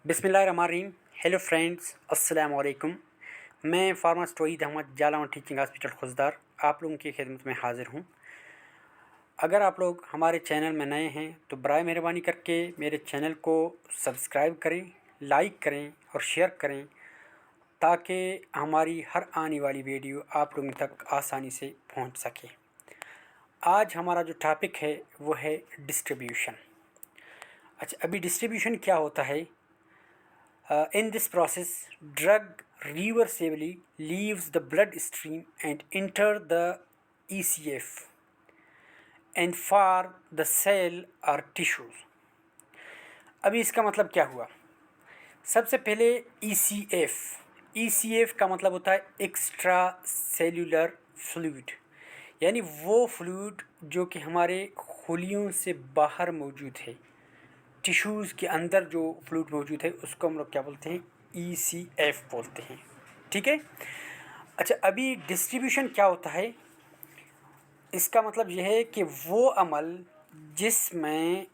बिस्मिल्लाहिर्रहमानिर्रहीम। Hello friends, अस्सलाम वालेकुम। मैं pharmacist Waheed Ahmed Jhalawan teaching hospital Khuzdar आप लोगों की खिदमत में हाज़िर हूँ। अगर आप लोग हमारे चैनल में नए हैं तो बराए मेहरबानी करके मेरे चैनल को सब्सक्राइब करें, लाइक करें और शेयर करें ताकि हमारी हर आने वाली वीडियो आप लोगों तक आसानी से पहुँच सके। आज हमारा जो टॉपिक है वो है डिस्ट्रीब्यूशन। अच्छा, अभी डिस्ट्रीब्यूशन क्या होता है? In this process, drug reversibly leaves the bloodstream and enter the ECF and for the cell or tissues. अभी इसका मतलब क्या हुआ? सबसे पहले ECF का मतलब होता है एक्स्ट्रा सेल्यूलर फ्लूइड, यानी वो फ्लूइड जो कि हमारे खुलियों से बाहर मौजूद है, टिश्यूज़ के अंदर जो फ्लूइड मौजूद है उसको हम लोग क्या बोलते हैं? ECF बोलते हैं। ठीक है। अच्छा, अभी डिस्ट्रीब्यूशन क्या होता है? इसका मतलब यह है कि वो अमल जिसमें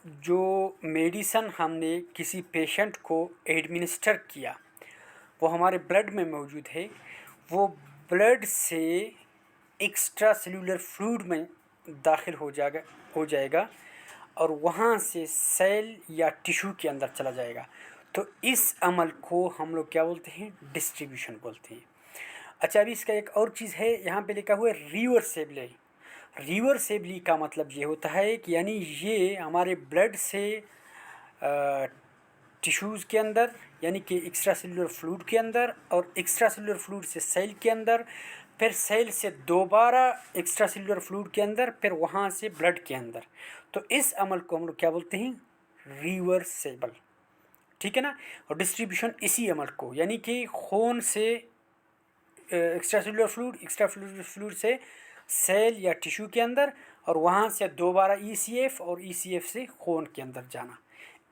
जो मेडिसन हमने किसी पेशेंट को एडमिनिस्टर किया वो हमारे ब्लड में मौजूद है, वो ब्लड से एक्स्ट्रा सेल्यूलर फ्लूइड में दाखिल हो जाएगा और वहाँ से सेल या टिश्यू के अंदर चला जाएगा। तो इस अमल को हम लोग क्या बोलते हैं? डिस्ट्रीब्यूशन बोलते हैं। अच्छा, अभी इसका एक और चीज़ है, यहाँ पे लिखा हुआ है रिवर्सेबली। रिवर्सेबली का मतलब ये होता है कि यानी ये हमारे ब्लड से टिश्यूज़ के अंदर, यानी कि एक्स्ट्रा सेल्यूलर फ्लूइड के अंदर, और एक्स्ट्रा सेल्यूलर फ्लूइड से सेल के अंदर, फिर सेल से दोबारा एक्स्ट्रा सेल्यूलर फ्लूइड के अंदर, फिर वहाँ से ब्लड के अंदर। तो इस अमल को हम लोग क्या बोलते हैं? रिवर्सेबल। ठीक है ना। और डिस्ट्रीब्यूशन इसी अमल को, यानी कि खून से एक्स्ट्रा सेल्यूलर फ्लूइड से सेल या टिश्यू के अंदर, और वहाँ से दोबारा ECF और ECF से खून के अंदर जाना,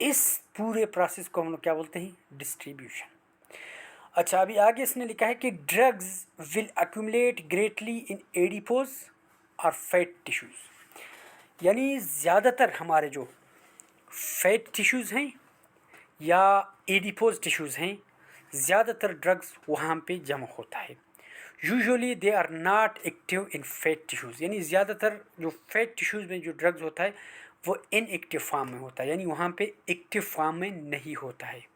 इस पूरे प्रोसेस को हम लोग क्या बोलते हैं? डिस्ट्रीब्यूशन। अच्छा, अभी आगे इसने लिखा है कि drugs will accumulate greatly in adipose और फैट टिश्यूज़, यानी ज़्यादातर हमारे जो फैट टिश्यूज़ हैं या एडिपोज टिश्यूज़ हैं, ज़्यादातर ड्रग्स वहाँ पे जमा होता है। Usually they are not active in fat tissues, यानी ज़्यादातर जो फैट टिश्यूज़ में जो ड्रग्स होता है वो इनएक्टिव फॉर्म में होता है, यानी वहाँ पे एक्टिव फॉर्म में नहीं होता है।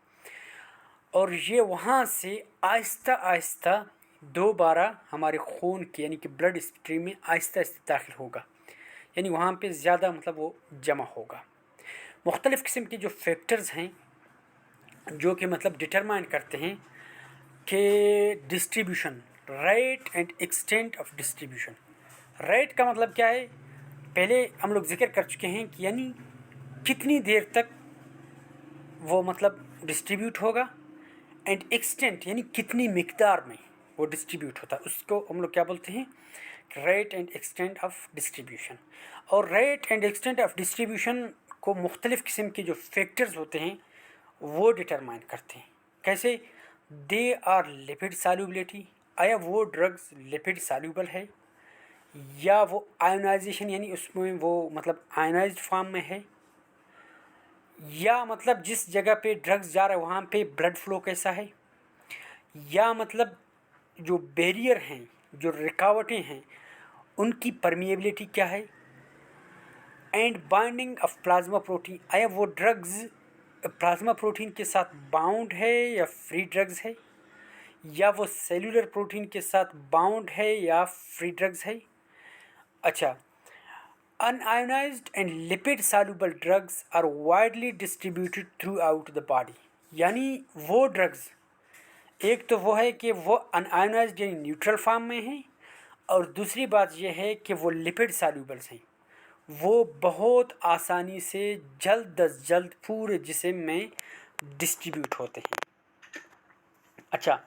और ये वहाँ से आहिस्ता आहिस्ता दोबारा हमारे खून के, यानी कि ब्लड स्ट्रीम में आहिस्ता आहिस्ता दाखिल होगा, यानी वहाँ पे ज़्यादा मतलब वो जमा होगा। मुख्तलिफ़ किस्म के जो फैक्टर्स हैं जो कि मतलब डिटरमाइन करते हैं कि distribution, rate and extent of distribution. Rate का मतलब क्या है? पहले हम लोग जिक्र कर चुके हैं कि यानी कितनी देर तक वो मतलब डिस्ट्रीब्यूट होगा, एंड एक्सटेंट यानी कितनी मिकदार में वो डिस्ट्रीब्यूट होता है, उसको हम लोग क्या बोलते हैं? Rate and extent of distribution. और rate and extent of distribution को मुख्तलिफ़ किस्म के जो फैक्टर्स होते हैं वो डिटरमाइन करते हैं। कैसे? दे आर लिपिड सॉल्युबिलिटी, आया वो ड्रग्स लिपिड सॉल्युबल है, या वो आयोनाइजेशन यानी उसमें वो मतलब आयोनाइज्ड फॉर्म में है, या मतलब जिस जगह पे ड्रग्स जा रहा है वहाँ पे ब्लड फ्लो कैसा है, या मतलब जो बैरियर हैं, जो रुकावटें हैं, उनकी परमिएबिलिटी क्या है, and binding of plasma protein, आया वो ड्रग्स प्लाज्मा प्रोटीन के साथ बाउंड है या फ्री ड्रग्स है, या वो सेल्यूलर प्रोटीन के साथ बाउंड है या फ्री ड्रग्स है। अच्छा, unionized and lipid soluble drugs are widely distributed throughout the body, यानी वो ड्रग्स, एक तो वो है कि वो अनआयोनाइज्ड यानी न्यूट्रल फॉर्म में हैं, और दूसरी बात यह है कि वो लिपिड सॉल्युबल्स हैं, वो बहुत आसानी से जल्द अज जल्द पूरे जिस्म में डिस्ट्रीब्यूट होते हैं। अच्छा,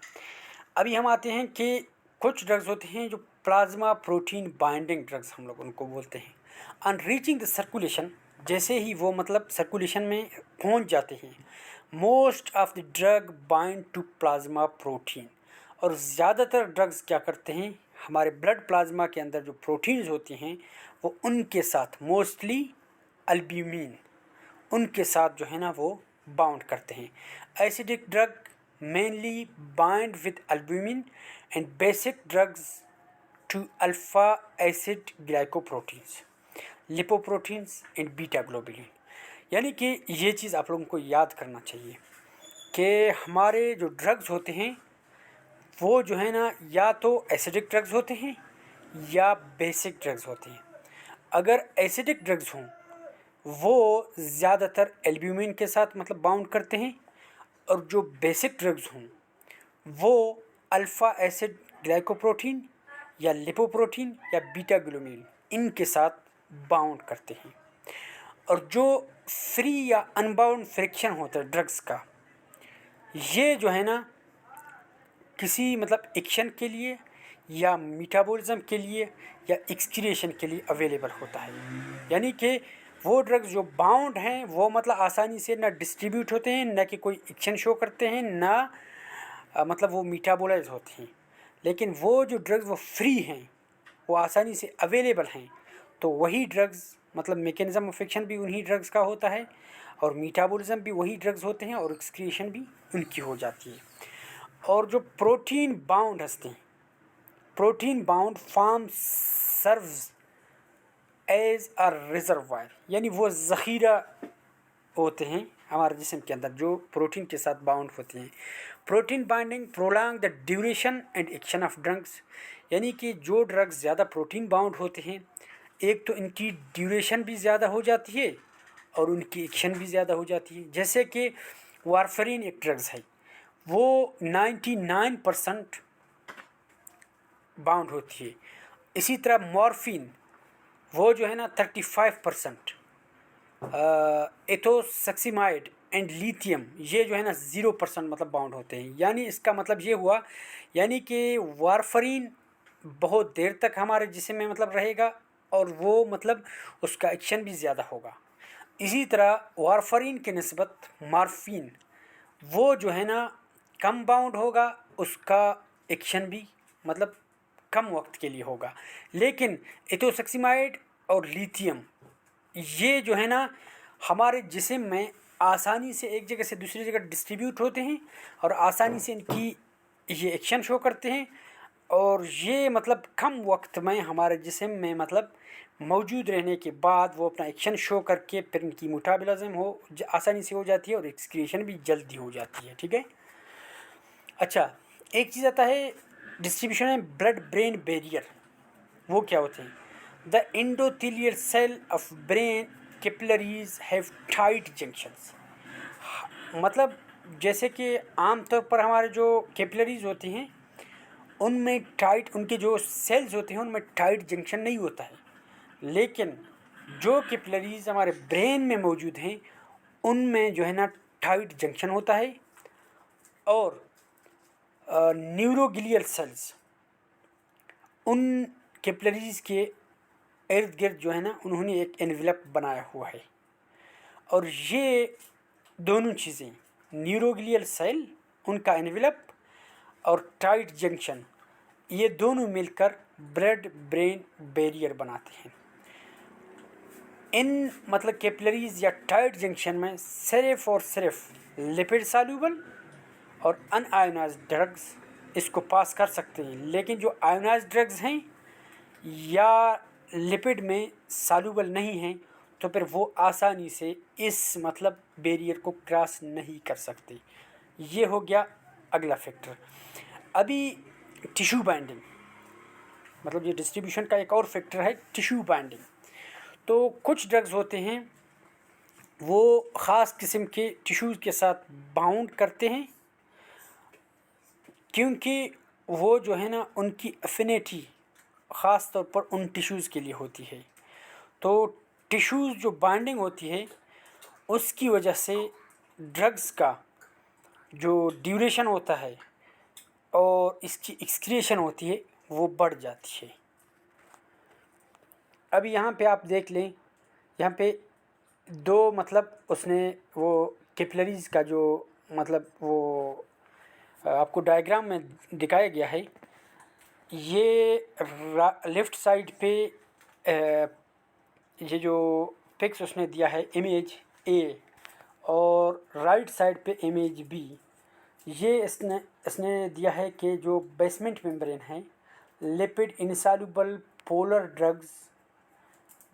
अभी हम आते हैं कि कुछ ड्रग्स होते हैं जो प्लाज्मा प्रोटीन बाइंडिंग ड्रग्स हम लोग उनको बोलते हैं। ऑन रीचिंग द सर्कुलेशन, जैसे ही वो मतलब सर्कुलेशन में पहुंच जाते हैं, most of the drug bind to plasma protein, और ज़्यादातर ड्रग्स क्या करते हैं? हमारे ब्लड प्लाज्मा के अंदर जो प्रोटीन्स होते हैं वो उनके साथ, मोस्टली अल्ब्यूमिन, उनके साथ जो है ना वो बाउंड करते हैं। Acidic drug mainly bind with albumin and basic drugs to alpha acid glycoproteins, lipoproteins and beta globulin. यानी कि ये चीज़ आप लोगों को याद करना चाहिए कि हमारे जो ड्रग्स होते हैं वो जो है ना या तो एसिडिक ड्रग्स होते हैं या बेसिक ड्रग्स होते हैं। अगर एसिडिक ड्रग्स हों वो ज़्यादातर एल्ब्यूमिन के साथ मतलब बाउंड करते हैं, और जो बेसिक ड्रग्स हों वो अल्फ़ा एसिड ग्लाइकोप्रोटीन या लिपोप्रोटीन या बीटा ग्लोबुलिन इनके साथ बाउंड करते हैं। और जो फ्री या अनबाउंड फ्रिक्शन होता है ड्रग्स का, ये जो है ना किसी मतलब एक्शन के लिए या मेटाबॉलिज्म के लिए या एक्सक्रीशन के लिए अवेलेबल होता है। यानी कि वो ड्रग्स जो बाउंड हैं वो मतलब आसानी से ना डिस्ट्रीब्यूट होते हैं, ना कि कोई एक्शन शो करते हैं, ना मतलब वो मेटाबोलाइज होते हैं। लेकिन वो जो ड्रग्स वो फ्री हैं, वो आसानी से अवेलेबल हैं, तो वही ड्रग्स मतलब मैकेनिज्म ऑफ एक्शन भी उन्हीं ड्रग्स का होता है और मेटाबॉलिज्म भी वही ड्रग्स होते हैं और एक्सक्रीशन भी उनकी हो जाती है। और जो प्रोटीन बाउंड हंसते हैं, protein bound form serves as a reservoir, यानी वो ज़ख़ीरा होते हैं हमारे जिस्म के अंदर जो प्रोटीन के साथ बाउंड होते हैं। Protein binding prolong the duration and action of drugs, यानी कि जो ड्रग्स ज़्यादा प्रोटीन बाउंड होते हैं, एक तो इनकी ड्यूरेशन भी ज़्यादा हो जाती है और उनकी एक्शन भी ज़्यादा हो जाती है। जैसे कि वारफरीन एक ड्रग्स है, वो 99% बाउंड होती है। इसी तरह मॉर्फिन वो जो है ना 35%, एथोसक्सिमाइड एंड लिथियम ये जो है ना 0% मतलब बाउंड होते हैं। यानी इसका मतलब ये हुआ यानी कि वारफरीन बहुत देर तक हमारे जिस्म में मतलब रहेगा और वो मतलब उसका एक्शन भी ज़्यादा होगा। इसी तरह वारफरीन के निस्बत मॉर्फिन वो जो है ना कम बाउंड होगा, उसका एक्शन भी मतलब कम वक्त के लिए होगा। लेकिन एथोसक्सिमाइड और लिथियम ये जो है ना हमारे जिस्म में आसानी से एक जगह से दूसरी जगह डिस्ट्रीब्यूट होते हैं और आसानी से इनकी ये एक्शन शो करते हैं, और ये मतलब कम वक्त में हमारे जिस्म में मतलब मौजूद रहने के बाद वो अपना एक्शन शो करके फिर इनकी मेटाबॉलिज्म हो आसानी से हो जाती है और एक्सक्रीशन भी जल्दी हो जाती है। ठीक है। अच्छा, एक चीज़ आता है डिस्ट्रीब्यूशन में ब्लड ब्रेन बैरियर, वो क्या होते हैं? The endothelial cell of brain capillaries have tight junctions, मतलब जैसे कि आम तौर पर हमारे जो कैपिलरीज होती हैं उनमें टाइट, उनके जो सेल्स होते हैं उनमें टाइट जंक्शन नहीं होता है, लेकिन जो कैपिलरीज हमारे ब्रेन में मौजूद हैं उनमें जो है ना टाइट जंक्शन होता है। और न्यूरोग्लियल सेल्स उन कैपिलरीज के इर्द गिर्द जो है ना उन्होंने एक एनवेलप बनाया हुआ है, और ये दोनों चीज़ें न्यूरोग्लियल सेल उनका एनवेलप और टाइट जंक्शन ये दोनों मिलकर ब्लड ब्रेन बैरियर बनाते हैं। इन मतलब कैपिलरीज या टाइट जंक्शन में सिर्फ और सिर्फ लिपिड सॉल्यूबल और अनआयोनाइज्ड ड्रग्स इसको पास कर सकते हैं, लेकिन जो आयोनाइज्ड ड्रग्स हैं या लिपिड में सॉल्यूबल नहीं हैं तो फिर वो आसानी से इस मतलब बैरियर को क्रॉस नहीं कर सकते। ये हो गया अगला फैक्टर। अभी टिश्यू बाइंडिंग, मतलब ये डिस्ट्रीब्यूशन का एक और फैक्टर है टिश्यू बाइंडिंग। तो कुछ ड्रग्स होते हैं वो ख़ास किस्म के टिश्यूज़ के साथ बाउंड करते हैं, क्योंकि वो जो है ना उनकी एफिनिटी ख़ास तौर पर उन टिश्यूज़ के लिए होती है। तो टिश्यूज़ जो बाइंडिंग होती है उसकी वजह से ड्रग्स का जो ड्यूरेशन होता है और इसकी एक्सक्रीशन होती है वो बढ़ जाती है। अभी यहाँ पे आप देख लें, यहाँ पे दो मतलब उसने वो कैपिलरीज़ का जो मतलब वो आपको डायग्राम में दिखाया गया है। ये लेफ़्ट साइड पे ये जो पिक्स उसने दिया है इमेज ए, और राइट साइड पे इमेज बी, ये इसने दिया है कि जो बेसमेंट मेम्ब्रेन है, लिपिड इनसॉल्युबल पोलर ड्रग्स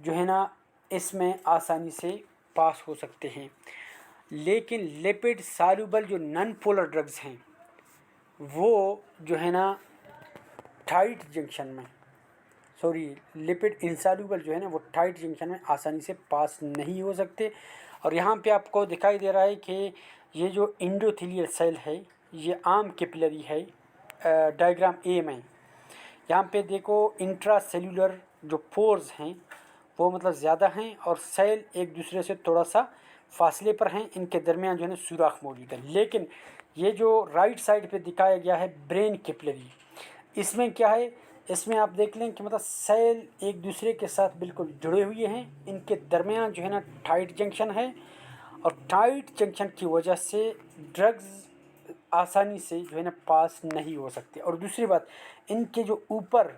जो है ना इसमें आसानी से पास हो सकते हैं, लेकिन लिपिड सॉल्युबल जो नॉन पोलर ड्रग्स हैं वो जो है ना टाइट जंक्शन में, सॉरी लिपिड इंसॉल्युबल जो है ना वो टाइट जंक्शन में आसानी से पास नहीं हो सकते। और यहाँ पे आपको दिखाई दे रहा है कि ये जो इंडोथेलियल सेल है ये आम कैपिलरी है, डायग्राम ए में। यहाँ पे देखो इंट्रा सेल्यूलर जो पोर्स हैं वो मतलब ज़्यादा हैं और सेल एक दूसरे से थोड़ा सा फासले पर हैं, इनके दरमियान जो है ना सुराख मौजूद है। लेकिन ये जो राइट साइड पे दिखाया गया है ब्रेन कैपिलरी, इसमें क्या है, इसमें आप देख लें कि मतलब सेल एक दूसरे के साथ बिल्कुल जुड़े हुए हैं, इनके दरमियान जो है ना टाइट जंक्शन है और टाइट जंक्शन की वजह से ड्रग्स आसानी से जो है ना पास नहीं हो सकते। और दूसरी बात, इनके जो ऊपर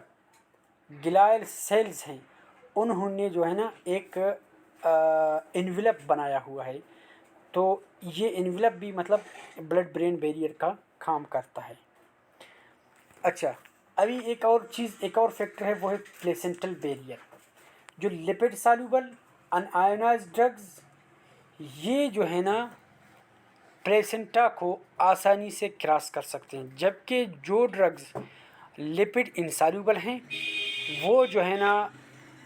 ग्लायल सेल्स हैं उन्होंने जो है ना एक इन्वेलप बनाया हुआ है, तो ये इन्वेलप भी मतलब ब्लड ब्रेन बैरियर का काम करता है। अच्छा, अभी एक और चीज़, एक और फैक्टर है, वो है प्लेसेंटल बैरियर। जो लिपिड सॉल्युबल अनआयोनाइज्ड ड्रग्स ये जो है ना प्लेसेंटा को आसानी से क्रॉस कर सकते हैं, जबकि जो ड्रग्स लिपिड इनसॉल्युबल हैं वो जो है ना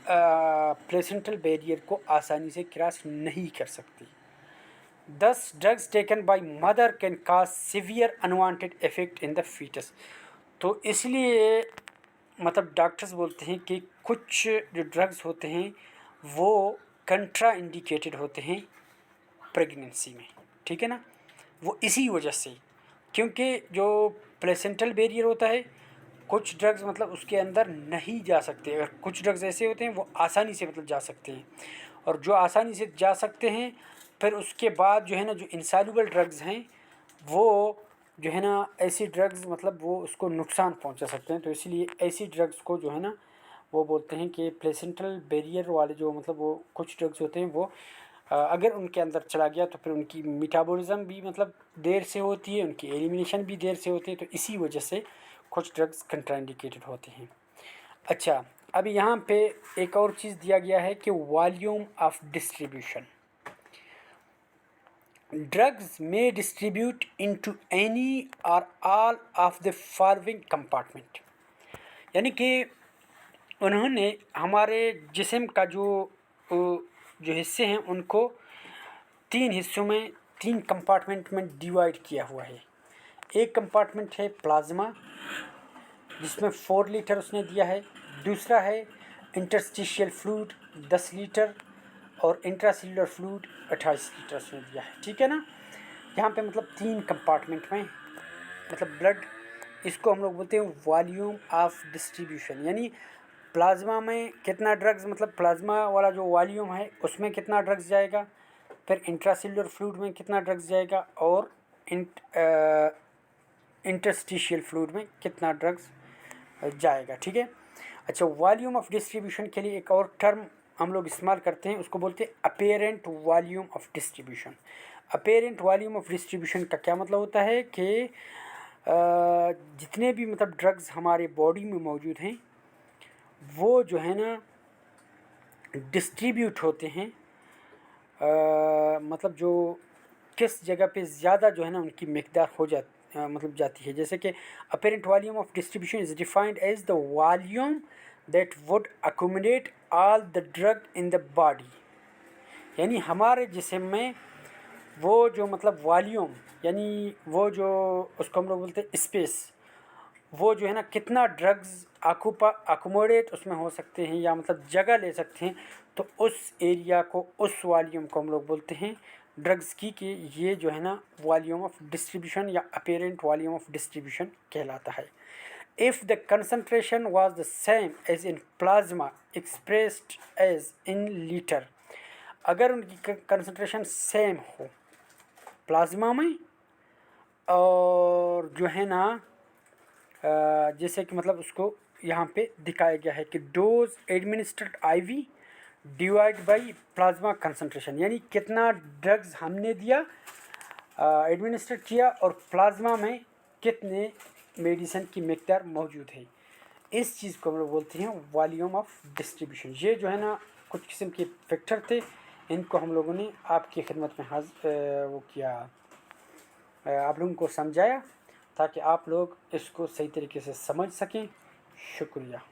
प्लेसेंटल बैरियर को आसानी से क्रॉस नहीं कर सकती। These drugs taken by mother can cause severe unwanted effect in the foetus. तो इसलिए मतलब डॉक्टर्स बोलते हैं कि कुछ जो ड्रग्स होते हैं वो कंट्रा इंडिकेटेड होते हैं प्रेगनेंसी में, ठीक है ना। वो इसी वजह से, क्योंकि जो प्लेसेंटल बैरियर होता है कुछ ड्रग्स मतलब उसके अंदर नहीं जा सकते, अगर कुछ ड्रग्स ऐसे होते हैं वो आसानी से मतलब जा सकते हैं, और जो आसानी से जा सकते हैं फिर उसके बाद जो है ना जो इंसॉल्युबल ड्रग्स हैं वो जो है ना ऐसी ड्रग्स मतलब वो उसको नुकसान पहुंचा सकते हैं। तो इसीलिए ऐसी ड्रग्स को जो है ना वो बोलते हैं कि प्लेसेंटल बैरियर वाले जो मतलब वो कुछ ड्रग्स होते हैं वो अगर उनके अंदर चला गया तो फिर उनकी मेटाबॉलिज्म भी मतलब देर से होती है, उनकी एलिमिनेशन भी देर से होती है, तो इसी वजह से कुछ ड्रग्स कंट्राइंडिकेटेड होते हैं। अच्छा, अभी यहाँ पे एक और चीज़ दिया गया है कि वॉल्यूम ऑफ डिस्ट्रीब्यूशन। ड्रग्स में डिस्ट्रीब्यूट इनटू एनी और all of the following compartment, यानी कि उन्होंने हमारे जिस्म का जो हिस्से हैं उनको तीन हिस्सों में, तीन कंपार्टमेंट में डिवाइड किया हुआ है। एक कंपार्टमेंट है प्लाज्मा जिसमें 4 लीटर उसने दिया है, दूसरा है इंटरस्टिशियल फ्लूइड 10 लीटर और इंट्रासेल्युलर फ्लूइड 28 लीटर उसने दिया है, ठीक है ना। यहाँ पे मतलब तीन कंपार्टमेंट में मतलब ब्लड, इसको हम लोग बोलते हैं वॉल्यूम ऑफ डिस्ट्रीब्यूशन, यानी प्लाज्मा में कितना ड्रग्स मतलब प्लाज्मा वाला जो वॉल्यूम है उसमें कितना ड्रग्स जाएगा, फिर इंट्रासेल्युलर फ्लूइड में कितना ड्रग्स जाएगा और इंटरस्टिशियल फ्लूइड में कितना ड्रग्स जाएगा, ठीक है। अच्छा, वॉल्यूम ऑफ डिस्ट्रीब्यूशन के लिए एक और टर्म हम लोग इस्तेमाल करते हैं, उसको बोलते हैं apparent volume of distribution. Apparent volume of distribution का क्या मतलब होता है कि जितने भी मतलब ड्रग्स हमारे बॉडी में मौजूद हैं वो जो है ना डिस्ट्रीब्यूट होते हैं, मतलब जो किस जगह पे ज़्यादा जो है ना उनकी मिकदार हो मतलब जाती है। जैसे कि apparent volume of distribution is defined as the volume that would accommodate all the drug in the body, यानी हमारे जिस्म में वो जो मतलब वॉल्यूम यानी वो जो उसको हम लोग बोलते हैं स्पेस, वो जो है ना कितना ड्रग्स अकोमोडेट उसमें हो सकते हैं या मतलब जगह ले सकते हैं, तो उस एरिया को, उस वॉल्यूम को हम लोग बोलते हैं ड्रग्स की, कि ये जो है ना वॉल्यूम ऑफ डिस्ट्रीब्यूशन या अपेरेंट वॉल्यूम ऑफ डिस्ट्रीब्यूशन कहलाता है। If the concentration was the same as in plasma expressed as in litre, अगर उनकी कंसनट्रेशन सेम हो प्लाज्मा में और जो है ना जैसे कि मतलब उसको यहाँ पे दिखाया गया है कि dose administered IV, divide by plasma concentration, यानी कितना ड्रग्स हमने दिया, एडमिनिस्टर किया, और प्लाज्मा में कितने मेडिसिन की मिकदार मौजूद है। इस चीज़ को हम लोग बोलते हैं वॉल्यूम ऑफ डिस्ट्रीब्यूशन। ये जो है ना कुछ किस्म के फैक्टर थे, इनको हम लोगों ने आपकी खिदमत में वो किया, आप लोगों को समझाया ताकि आप लोग इसको सही तरीके से समझ सकें। शुक्रिया।